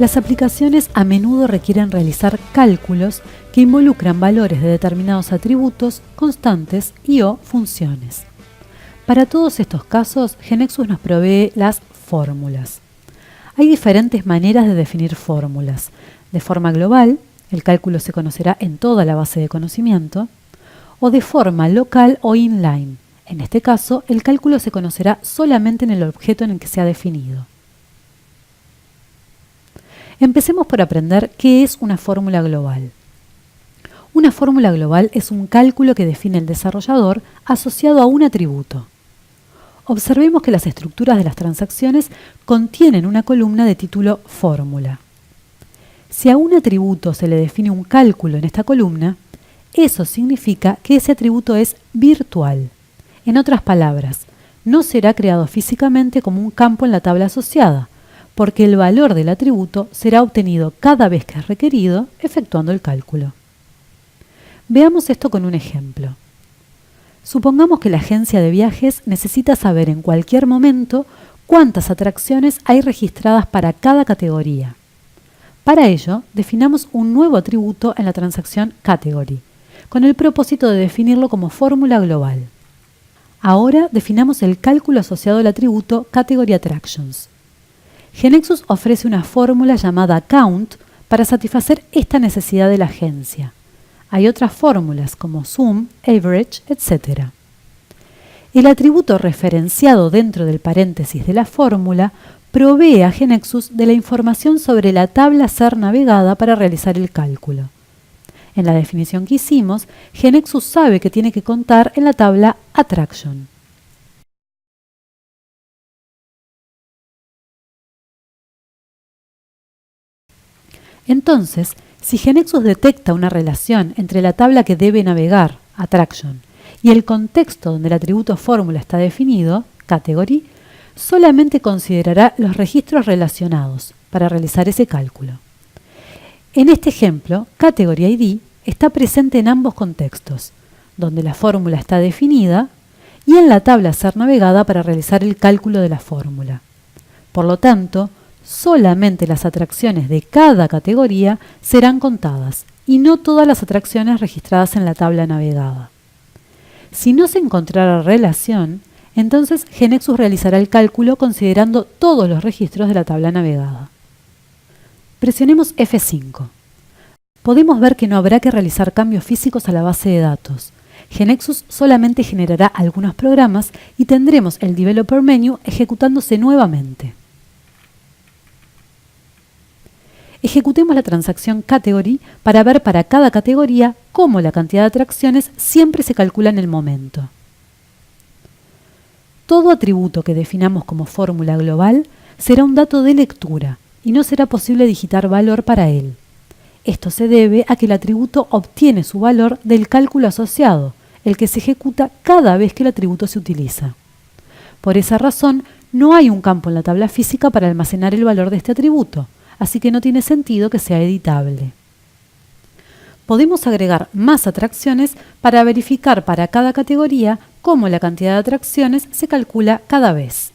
Las aplicaciones a menudo requieren realizar cálculos que involucran valores de determinados atributos, constantes y/o funciones. Para todos estos casos, GeneXus nos provee las fórmulas. Hay diferentes maneras de definir fórmulas. De forma global, el cálculo se conocerá en toda la base de conocimiento, o de forma local o inline. En este caso, el cálculo se conocerá solamente en el objeto en el que se ha definido. Empecemos por aprender qué es una fórmula global. Una fórmula global es un cálculo que define el desarrollador asociado a un atributo. Observemos que las estructuras de las transacciones contienen una columna de título fórmula. Si a un atributo se le define un cálculo en esta columna, eso significa que ese atributo es virtual. En otras palabras, no será creado físicamente como un campo en la tabla asociada, porque el valor del atributo será obtenido cada vez que es requerido efectuando el cálculo. Veamos esto con un ejemplo. Supongamos que la agencia de viajes necesita saber en cualquier momento cuántas atracciones hay registradas para cada categoría. Para ello, definamos un nuevo atributo en la transacción category, con el propósito de definirlo como fórmula global. Ahora definamos el cálculo asociado al atributo category attractions. GeneXus ofrece una fórmula llamada count para satisfacer esta necesidad de la agencia. Hay otras fórmulas como sum, average, etc. El atributo referenciado dentro del paréntesis de la fórmula provee a GeneXus de la información sobre la tabla a ser navegada para realizar el cálculo. En la definición que hicimos, GeneXus sabe que tiene que contar en la tabla attraction. Entonces, si GeneXus detecta una relación entre la tabla que debe navegar, attraction, y el contexto donde el atributo fórmula está definido, category, solamente considerará los registros relacionados para realizar ese cálculo. En este ejemplo, category ID está presente en ambos contextos, donde la fórmula está definida y en la tabla a ser navegada para realizar el cálculo de la fórmula. Por lo tanto, solamente las atracciones de cada categoría serán contadas y no todas las atracciones registradas en la tabla navegada. Si no se encontrara relación, entonces GeneXus realizará el cálculo considerando todos los registros de la tabla navegada. Presionemos F5. Podemos ver que no habrá que realizar cambios físicos a la base de datos. GeneXus solamente generará algunos programas y tendremos el Developer Menu ejecutándose nuevamente. Ejecutemos la transacción category para ver para cada categoría cómo la cantidad de atracciones siempre se calcula en el momento. Todo atributo que definamos como fórmula global será un dato de lectura y no será posible digitar valor para él. Esto se debe a que el atributo obtiene su valor del cálculo asociado, el que se ejecuta cada vez que el atributo se utiliza. Por esa razón, no hay un campo en la tabla física para almacenar el valor de este atributo, así que no tiene sentido que sea editable. Podemos agregar más atracciones para verificar para cada categoría cómo la cantidad de atracciones se calcula cada vez.